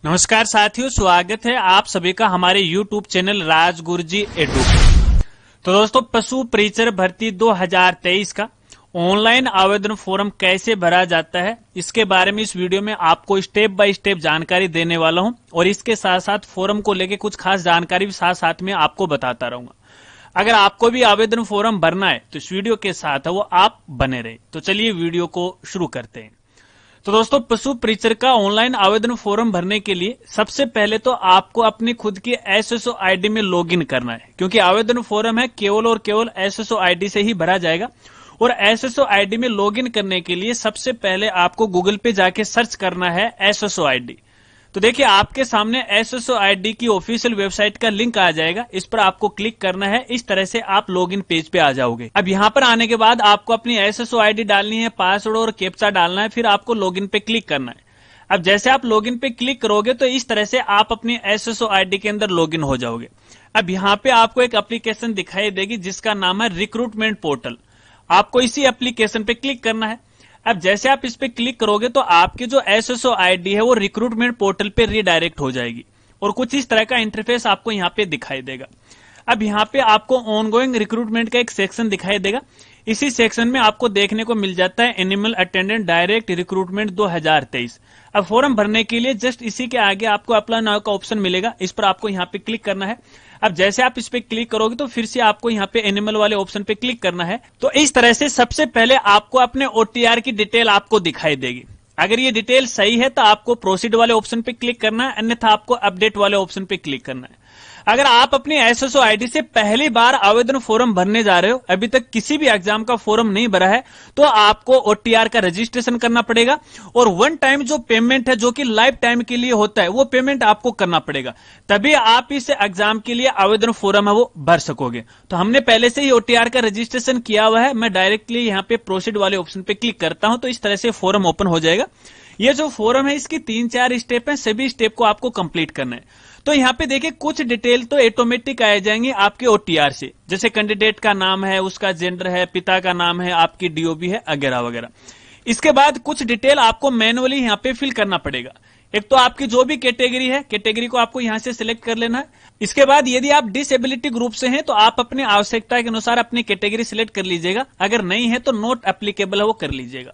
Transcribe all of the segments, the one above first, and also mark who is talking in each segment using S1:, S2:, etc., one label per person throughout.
S1: नमस्कार साथियों, स्वागत है आप सभी का हमारे YouTube चैनल राजगुरुजी एडू। तो दोस्तों, पशु परिचर भर्ती 2023 का ऑनलाइन आवेदन फॉर्म कैसे भरा जाता है, इसके बारे में इस वीडियो में आपको स्टेप बाय स्टेप जानकारी देने वाला हूं और इसके साथ साथ फॉर्म को लेके कुछ खास जानकारी भी साथ साथ में आपको बताता रहूंगा। अगर आपको भी आवेदन फॉर्म भरना है तो इस वीडियो के साथ वो आप बने रहे। तो चलिए वीडियो को शुरू करते हैं। तो दोस्तों, पशु परिचर का ऑनलाइन आवेदन फॉर्म भरने के लिए सबसे पहले तो आपको अपनी खुद की SSO आईडी में लॉगिन करना है, क्योंकि आवेदन फॉर्म है केवल और केवल SSO आईडी से ही भरा जाएगा। और SSO आईडी में लॉगिन करने के लिए सबसे पहले आपको गूगल पे जाके सर्च करना है SSO आईडी। तो देखिए, आपके सामने SSO आईडी की ऑफिशियल वेबसाइट का लिंक आ जाएगा, इस पर आपको क्लिक करना है। इस तरह से आप लॉगिन पेज पे आ जाओगे। अब यहाँ पर आने के बाद आपको अपनी SSO आईडी डालनी है, पासवर्ड और कैप्चा डालना है, फिर आपको लॉगिन पे क्लिक करना है। अब जैसे आप लॉगिन पे क्लिक करोगे तो इस तरह से आप अपनी SSO आईडी के अंदर लॉगिन हो जाओगे। अब यहाँ पे आपको एक एप्लीकेशन दिखाई देगी जिसका नाम है रिक्रूटमेंट पोर्टल। आपको इसी एप्लीकेशन पे क्लिक करना है। अब जैसे आप इस पे क्लिक करोगे तो आपकी जो SSO आईडी है वो रिक्रूटमेंट पोर्टल पे रीडायरेक्ट हो जाएगी और कुछ इस तरह का इंटरफेस आपको यहाँ पे दिखाई देगा। अब यहाँ पे आपको ऑनगोइंग रिक्रूटमेंट का एक सेक्शन दिखाई देगा। इसी सेक्शन में आपको देखने को मिल जाता है एनिमल अटेंडेंट डायरेक्ट रिक्रूटमेंट 2023। अब फॉर्म भरने के लिए जस्ट इसी के आगे आपको अप्लाई नाउ का ऑप्शन मिलेगा, इस पर आपको यहाँ पे क्लिक करना है। अब जैसे आप इस पे क्लिक करोगे तो फिर से आपको यहाँ पे एनिमल वाले ऑप्शन पे क्लिक करना है। तो इस तरह से सबसे पहले आपको अपने OTR की डिटेल आपको दिखाई देगी। अगर ये डिटेल सही है तो आपको प्रोसीड वाले ऑप्शन पे क्लिक करना है, अन्यथा आपको अपडेट वाले ऑप्शन पे क्लिक करना है। अगर आप अपनी SSO आईडी से पहली बार आवेदन फॉर्म भरने जा रहे हो, अभी तक किसी भी एग्जाम का फॉर्म नहीं भरा है, तो आपको OTR का रजिस्ट्रेशन करना पड़ेगा और वन टाइम जो पेमेंट है, जो कि लाइफ टाइम के लिए होता है, वो पेमेंट आपको करना पड़ेगा। तभी आप इस एग्जाम के लिए आवेदन फॉर्म है वो भर सकोगे। तो हमने पहले से ही OTR का रजिस्ट्रेशन किया हुआ है। मैं डायरेक्टली यहाँ पे प्रोसीड वाले ऑप्शन पे क्लिक करता हूं तो इस तरह से फॉर्म ओपन हो जाएगा। ये जो फॉर्म है इसकी 3-4 स्टेप है, सभी स्टेप को आपको कंप्लीट करना है। तो यहाँ पे देखिए, कुछ डिटेल तो ऑटोमेटिक आ जाएंगे आपके OTR से, जैसे कैंडिडेट का नाम है, उसका जेंडर है, पिता का नाम है, आपकी DOB है, वगैरह वगैरह। इसके बाद कुछ डिटेल आपको मैनुअली यहाँ पे फिल करना पड़ेगा। एक तो आपकी जो भी कैटेगरी है, कैटेगरी को आपको यहाँ से सिलेक्ट कर लेना है। इसके बाद यदि आप डिसेबिलिटी ग्रुप से हैं तो आप अपनी आवश्यकता के अनुसार अपनी कैटेगरी सिलेक्ट कर लीजिएगा। अगर नहीं है तो नॉट एप्लीकेबल है वो कर लीजिएगा।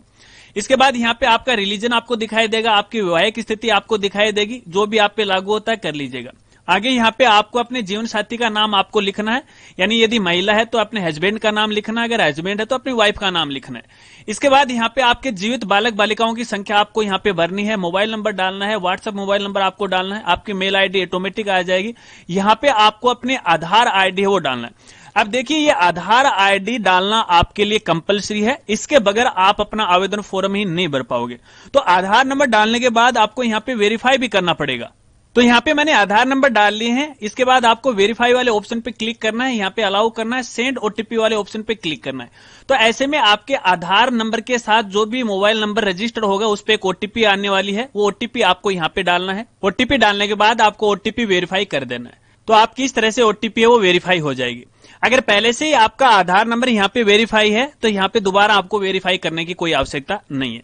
S1: इसके बाद यहाँ पे आपका रिलीजन आपको दिखाई देगा, आपकी वैवाहिक स्थिति आपको दिखाई देगी, जो भी आप पे लागू होता है कर लीजिएगा। आगे यहाँ पे आपको अपने जीवन साथी का नाम आपको लिखना है, यानी यदि महिला है तो अपने हस्बैंड का नाम लिखना है, अगर हस्बैंड है तो अपनी वाइफ का नाम लिखना है। इसके बाद यहाँ पे आपके जीवित बालक बालिकाओं की संख्या आपको यहाँ पे भरनी है, मोबाइल नंबर डालना है, व्हाट्सएप मोबाइल नंबर आपको डालना है, आपकी मेल आईडी ऑटोमेटिक आ जाएगी। यहाँ पे आपको अपने आधार आईडी है वो डालना है। अब देखिए, ये आधार आईडी डालना आपके लिए कंपलसरी है, इसके बगैर आप अपना आवेदन फॉर्म ही नहीं भर पाओगे। तो आधार नंबर डालने के बाद आपको यहाँ पे वेरीफाई भी करना पड़ेगा। तो यहाँ पे मैंने आधार नंबर डाल लिए हैं। इसके बाद आपको वेरीफाई वाले ऑप्शन पे क्लिक करना है, यहाँ पे अलाउ करना है, सेंड OTP वाले ऑप्शन पे क्लिक करना है। तो ऐसे में आपके आधार नंबर के साथ जो भी मोबाइल नंबर रजिस्टर्ड होगा उस पे एक OTP आने वाली है, वो OTP आपको यहाँ पे डालना है। OTP डालने के बाद आपको OTP वेरीफाई कर देना है। तो आपकी इस तरह से OTP है वो वेरीफाई हो जाएगी। अगर पहले से ही आपका आधार नंबर यहाँ पे वेरीफाई है तो यहाँ पे दोबारा आपको वेरीफाई करने की कोई आवश्यकता नहीं है।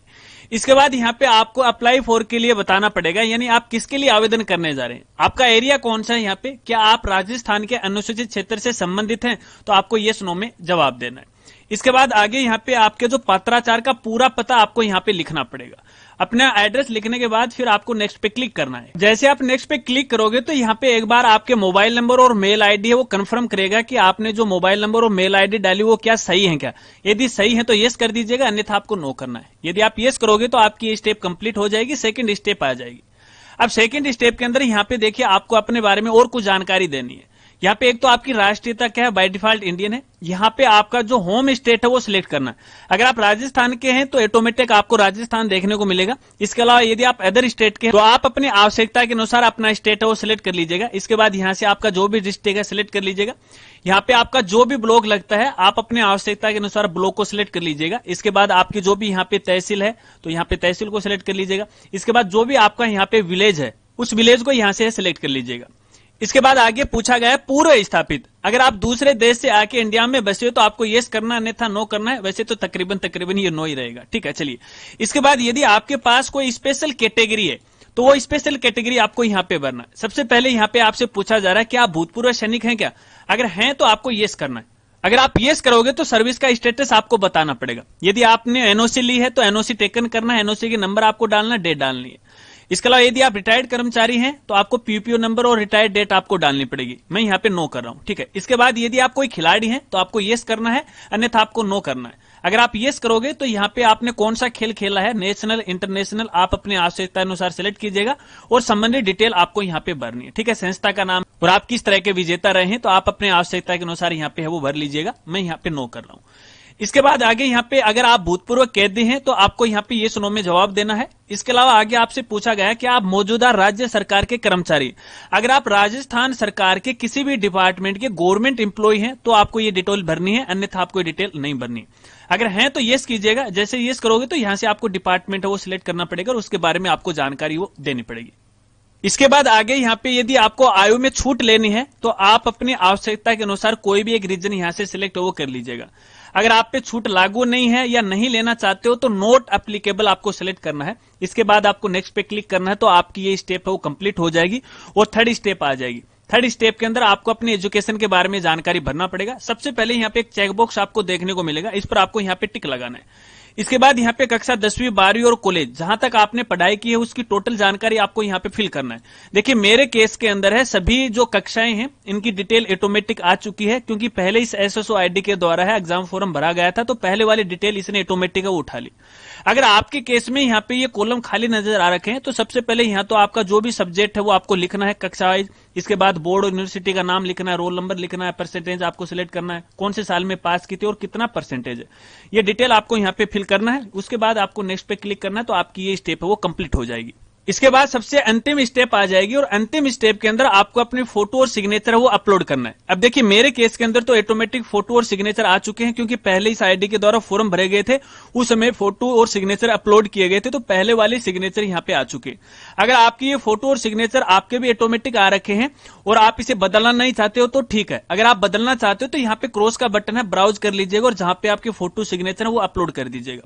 S1: इसके बाद यहाँ पे आपको अप्लाई फॉर के लिए बताना पड़ेगा, यानी आप किसके लिए आवेदन करने जा रहे हैं, आपका एरिया कौन सा है। यहाँ पे क्या आप राजस्थान के अनुसूचित क्षेत्र से संबंधित हैं, तो आपको यस नो में जवाब देना है। इसके बाद आगे यहाँ पे आपके जो पत्राचार का पूरा पता आपको यहाँ पे लिखना पड़ेगा। अपना एड्रेस लिखने के बाद फिर आपको नेक्स्ट पे क्लिक करना है। जैसे आप नेक्स्ट पे क्लिक करोगे तो यहाँ पे एक बार आपके मोबाइल नंबर और मेल आईडी है वो कंफर्म करेगा कि आपने जो मोबाइल नंबर और मेल आईडी डाली वो क्या सही है क्या। यदि सही है तो यस कर दीजिएगा, अन्यथा आपको नो करना है। यदि आप यस करोगे तो आपकी ये स्टेप कंप्लीट हो जाएगी, सेकंड स्टेप आ जाएगी। अब सेकंड स्टेप के अंदर यहाँ पे देखिए, आपको अपने बारे में और कुछ जानकारी देनी है। यहाँ पे एक तो आपकी राष्ट्रीयता क्या है, बाय डिफॉल्ट इंडियन है। यहाँ पे आपका जो होम स्टेट है वो सिलेक्ट करना है। अगर आप राजस्थान के हैं तो ऑटोमेटिक आपको राजस्थान देखने को मिलेगा। इसके अलावा यदि आप अदर स्टेट के हैं तो आप अपनी आवश्यकता के अनुसार अपना स्टेट है वो सिलेक्ट कर लीजिएगा। इसके बाद यहाँ से आपका जो भी डिस्ट्रिक्ट है सिलेक्ट कर लीजिएगा। यहाँ पे आपका जो भी ब्लॉक लगता है आप अपने आवश्यकता के अनुसार ब्लॉक को सिलेक्ट कर लीजिएगा। इसके बाद आपकी जो भी यहाँ पे तहसील है तो यहाँ पे तहसील को सिलेक्ट कर लीजिएगा। इसके बाद जो भी आपका यहाँ पे विलेज है उस विलेज को यहाँ से सिलेक्ट कर लीजिएगा। इसके बाद आगे पूछा गया है पूर्व स्थापित। अगर आप दूसरे देश से आके इंडिया में बसे हो तो आपको यस करना है, अन्यथा नो करना है। वैसे तो तकरीबन ये नो ही रहेगा। ठीक है, चलिए। इसके बाद यदि आपके पास कोई स्पेशल कैटेगरी है तो वो स्पेशल कैटेगरी आपको यहाँ पे भरना है। सबसे पहले यहाँ पे आपसे पूछा जा रहा है कि आप भूतपूर्व सैनिक हैं क्या? अगर हैं तो आपको यस करना है। अगर आप यस करोगे तो सर्विस का स्टेटस आपको बताना पड़ेगा। यदि आपने एनओसी ली है तो एनओसी टेकन करना है, एनओसी के नंबर आपको डालना, डेट डालनी है। इसके अलावा यदि आप रिटायर्ड कर्मचारी हैं तो आपको पीपीओ नंबर और रिटायर्ड डेट आपको डालनी पड़ेगी। मैं यहाँ पे नो कर रहा हूं, ठीक है। इसके बाद यदि आप कोई खिलाड़ी हैं तो आपको यस करना है, अन्यथा आपको नो करना है। अगर आप यस करोगे तो यहाँ पे आपने कौन सा खेल खेला है, नेशनल, इंटरनेशनल, आप अपने आवश्यकता अनुसार सिलेक्ट कीजिएगा और संबंधित डिटेल आपको यहाँ पे भरनी है, ठीक है। संस्था का नाम और आप किस तरह के विजेता रहे हैं तो आप अपने आवश्यकता के अनुसार यहाँ पे है वो भर लीजिएगा। मैं यहाँ पे नो कर रहा हूँ। इसके बाद आगे यहाँ पे अगर आप भूतपूर्व कैदी हैं तो आपको यहाँ पे ये नो में जवाब देना है। इसके अलावा आगे आपसे पूछा गया है कि आप मौजूदा राज्य सरकार के कर्मचारी, अगर आप राजस्थान सरकार के किसी भी डिपार्टमेंट के गवर्नमेंट एम्प्लॉय हैं तो आपको ये डिटेल भरनी है, अन्यथा आपको ये डिटेल नहीं भरनी। अगर हैं तो यस कीजिएगा। जैसे यस करोगे तो यहां से आपको डिपार्टमेंट है वो सिलेक्ट करना पड़ेगा और उसके बारे में आपको जानकारी वो देनी पड़ेगी। इसके बाद आगे यहाँ पे यदि आपको आयु में छूट लेनी है तो आप अपनी आवश्यकता के अनुसार कोई भी एक रीजन यहां से सिलेक्ट वो कर लीजिएगा। अगर आप पे छूट लागू नहीं है या नहीं लेना चाहते हो तो नॉट एप्लीकेबल आपको सिलेक्ट करना है। इसके बाद आपको नेक्स्ट पे क्लिक करना है तो आपकी ये स्टेप है वो कंप्लीट हो जाएगी और थर्ड स्टेप आ जाएगी। थर्ड स्टेप के अंदर आपको अपनी एजुकेशन के बारे में जानकारी भरना पड़ेगा। सबसे पहले यहाँ पे एक चेकबॉक्स आपको देखने को मिलेगा, इस पर आपको यहाँ पे टिक लगाना है। इसके बाद यहाँ पे कक्षा 10वीं 12वीं और कॉलेज जहां तक आपने पढ़ाई की है उसकी टोटल जानकारी आपको यहाँ पे फिल करना है। देखिए मेरे केस के अंदर है सभी जो कक्षाएं हैं इनकी डिटेल ऑटोमेटिक आ चुकी है, क्योंकि पहले इस एसएसओ आईडी के द्वारा है एग्जाम फॉर्म भरा गया था तो पहले वाली डिटेल इसने ऑटोमेटिक उठा ली। अगर आपके केस में यहाँ पे ये कॉलम खाली नजर आ रखे हैं तो सबसे पहले यहाँ तो आपका जो भी सब्जेक्ट है वो आपको लिखना है कक्षा वाइज। इसके बाद बोर्ड और यूनिवर्सिटी का नाम लिखना है, रोल नंबर लिखना है, परसेंटेज आपको सिलेक्ट करना है, कौन से साल में पास की थी और कितना परसेंटेज है, ये डिटेल आपको यहाँ पे फिल करना है। उसके बाद आपको नेक्स्ट पे क्लिक करना है तो आपकी ये स्टेप है वो कंप्लीट हो जाएगी। इसके बाद सबसे अंतिम स्टेप आ जाएगी और अंतिम स्टेप के अंदर आपको अपनी फोटो और सिग्नेचर है वो अपलोड करना है। अब देखिए मेरे केस के अंदर तो ऑटोमेटिक फोटो और सिग्नेचर आ चुके हैं, क्योंकि पहले इस आईडी के द्वारा फॉर्म भरे गए थे उस समय फोटो और सिग्नेचर अपलोड किए गए थे तो पहले वाले सिग्नेचर यहाँ पे आ चुके। अगर आपकी ये फोटो और सिग्नेचर आपके भी ऑटोमेटिक आ रखे हैं और आप इसे बदलना नहीं चाहते हो तो ठीक है। अगर आप बदलना चाहते हो तो यहाँ पे क्रॉस का बटन है, ब्राउज कर लीजिएगा और जहां पे आपके फोटो सिग्नेचर है वो अपलोड कर दीजिएगा।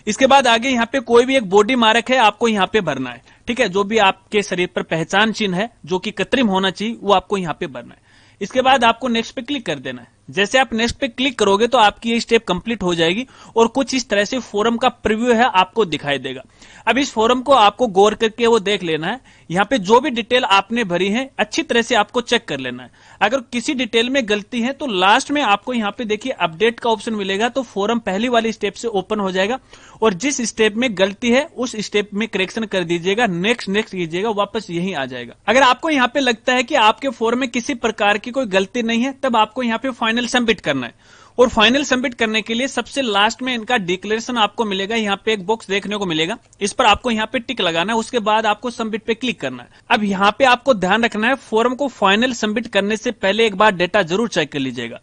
S1: इसके बाद आगे यहाँ पे कोई भी एक बॉडी मार्क है आपको यहाँ पे भरना है, ठीक है। जो भी आपके शरीर पर पहचान चिन्ह है जो कि कृत्रिम होना चाहिए वो आपको यहाँ पे भरना है। इसके बाद आपको नेक्स्ट पे क्लिक कर देना है। जैसे आप नेक्स्ट पे क्लिक करोगे तो आपकी ये स्टेप कंप्लीट हो जाएगी और कुछ इस तरह से फॉर्म का प्रीव्यू है आपको दिखाई देगा। अब इस फॉर्म को आपको गौर करके वो देख लेना है। यहाँ पे जो भी डिटेल आपने भरी है अच्छी तरह से आपको चेक कर लेना है। अगर किसी डिटेल में गलती है तो लास्ट में आपको यहाँ पे देखिए अपडेट का ऑप्शन मिलेगा तो फॉर्म पहली वाली स्टेप से ओपन हो जाएगा और जिस स्टेप में गलती है उस स्टेप में करेक्शन कर दीजिएगा, नेक्स्ट कीजिएगा, वापस यही आ जाएगा। अगर आपको यहाँ पे लगता है कि आपके फॉर्म में किसी प्रकार की कोई गलती नहीं है तब आपको यहाँ पे फाइनल सबमिट करना है। और फाइनल सबमिट करने के लिए सबसे लास्ट में इनका डिक्लेरेशन आपको मिलेगा, यहाँ पे एक बॉक्स देखने को मिलेगा, इस पर आपको यहाँ पे टिक लगाना है। उसके बाद आपको सबमिट पे क्लिक करना है। अब यहाँ पे आपको ध्यान रखना है फॉर्म को फाइनल सबमिट करने से पहले एक बार डेटा जरूर चेक कर लीजिएगा,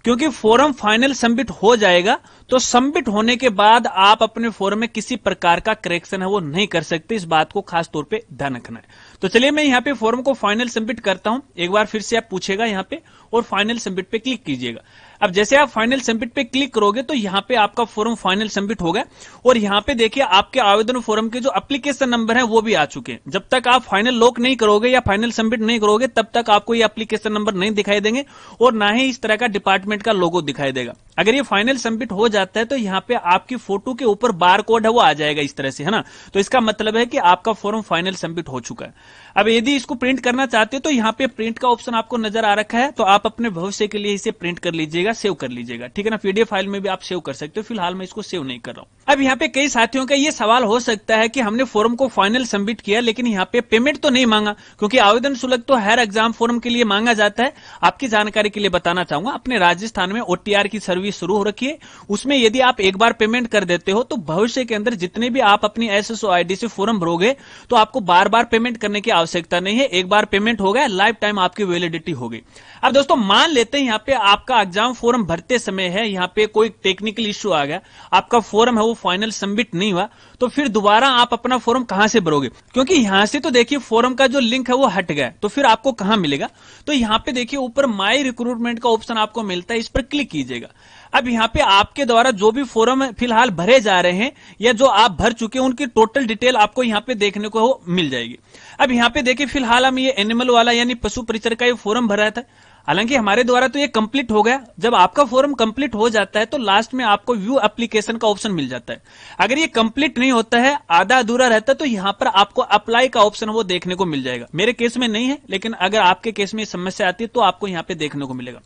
S1: क्योंकि फॉर्म फाइनल सबमिट हो जाएगा तो सबमिट होने के बाद आप अपने फॉर्म में किसी प्रकार का करेक्शन है वो नहीं कर सकते। इस बात को खास तौर पे ध्यान रखना है। तो चलिए मैं यहाँ पे फॉर्म को फाइनल सबमिट करता हूं। एक बार फिर से आप पूछेगा यहाँ पे और फाइनल सबमिट पे क्लिक कीजिएगा। अब जैसे आप फाइनल सबमिट पे क्लिक करोगे तो यहाँ पे आपका फॉर्म फाइनल सबमिट होगा और यहाँ पे देखिए आपके आवेदन फॉर्म के जो एप्लीकेशन नंबर है वो भी आ चुके हैं। जब तक आप फाइनल लॉक नहीं करोगे या फाइनल सबमिट नहीं करोगे तब तक आपको ये एप्लीकेशन नंबर नहीं दिखाई देंगे और ना ही इस तरह का डिपार्टमेंट का लोगो दिखाई देगा। अगर ये फाइनल सबमिट हो जाता है तो यहाँ पे आपकी फोटो के ऊपर बार कोड है वो आ जाएगा इस तरह से, है ना। तो इसका मतलब है कि आपका फॉर्म फाइनल सबमिट हो चुका है। अब यदि इसको प्रिंट करना चाहते हो तो यहाँ पे प्रिंट का ऑप्शन आपको नजर आ रखा है, तो आप अपने भविष्य के लिए इसे प्रिंट कर लीजिएगा, सेव कर लीजिएगा, ठीक है ना। पीडीएफ फाइल में भी आप सेव कर सकते हो, फिलहाल मैं इसको सेव नहीं कर रहा हूं। अब यहाँ पे कई साथियों का ये सवाल हो सकता है कि हमने फॉर्म को फाइनल सबमिट किया लेकिन यहाँ पे पेमेंट तो नहीं मांगा, क्योंकि आवेदन शुल्क तो हर एग्जाम फॉर्म के लिए मांगा जाता है। आपकी जानकारी के लिए बताना चाहूंगा, अपने राजस्थान में ओटीआर की सर्विस शुरू हो रखी है। उसमें यदि आप एक बार पेमेंट कर देते हो तो भविष्य के अंदर जितने भी आप अपनी एसएसओ आईडी से फॉर्म भरोगे तो आपको बार बार पेमेंट करने की आवश्यकता नहीं है। एक बार पेमेंट हो गया, लाइफ टाइम आपकी वैलिडिटी हो गई। अब दोस्तों मान लेते हैं यहाँ पे आपका एग्जाम फॉर्म भरते समय है यहाँ पे कोई टेक्निकल इश्यू आ गया, आपका फॉर्म है वो वो फाइनल सबमिट नहीं हुआ तो फिर दोबारा आप अपना फॉर्म कहां से भरोगे, क्योंकि यहां से तो देखिए फॉर्म का जो लिंक है वो हट गया, तो फिर आपको कहां मिलेगा। तो यहां पे देखिए ऊपर माई रिक्रूटमेंट का ऑप्शन आपको मिलता है, इस पर क्लिक कीजिएगा। अब यहाँ पे आपके द्वारा जो भी फॉर्म फिलहाल भरे जा रहे हैं या जो आप भर चुके हैं उनकी टोटल डिटेल आपको यहाँ पे देखने को मिल जाएगी। अब यहाँ पे देखिए फिलहाल हम ये एनिमल वाला यानी पशु परिचर का ये फॉर्म भरा था, हालांकि हमारे द्वारा तो ये कंप्लीट हो गया। जब आपका फॉर्म कंप्लीट हो जाता है तो लास्ट में आपको व्यू एप्लीकेशन का ऑप्शन मिल जाता है। अगर ये कंप्लीट नहीं होता है, आधा अधूरा रहता है, तो यहाँ पर आपको अप्लाई का ऑप्शन वो देखने को मिल जाएगा। मेरे केस में नहीं है, लेकिन अगर आपके केस में समस्या आती है तो आपको यहाँ पे देखने को मिलेगा।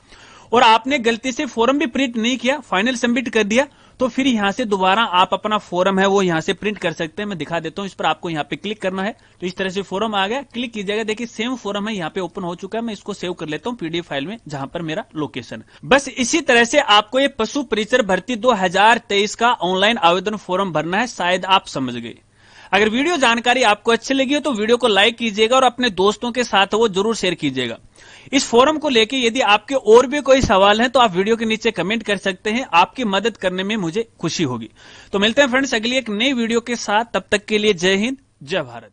S1: और आपने गलती से फॉर्म भी प्रिंट नहीं किया, फाइनल सबमिट कर दिया, तो फिर यहां से दोबारा आप अपना फॉर्म है वो यहां से प्रिंट कर सकते हैं। मैं दिखा देता हूं, इस पर आपको यहां पे क्लिक करना है, तो इस तरह से फॉर्म आ गया, क्लिक कीजिएगा। देखिए सेम फॉर्म है यहाँ पे ओपन हो चुका है। मैं इसको सेव कर लेता हूं पीडीएफ फाइल में जहां पर मेरा लोकेशन है। बस इसी तरह से आपको ये पशु परिचर भर्ती 2023 का ऑनलाइन आवेदन फॉर्म भरना है। शायद आप समझ गए। अगर वीडियो जानकारी आपको अच्छी लगी हो तो वीडियो को लाइक कीजिएगा और अपने दोस्तों के साथ वो जरूर शेयर कीजिएगा। इस फोरम को लेके यदि आपके और भी कोई सवाल है तो आप वीडियो के नीचे कमेंट कर सकते हैं। आपकी मदद करने में मुझे खुशी होगी। तो मिलते हैं फ्रेंड्स अगली एक नई वीडियो के साथ, तब तक के लिए जय हिंद, जय भारत।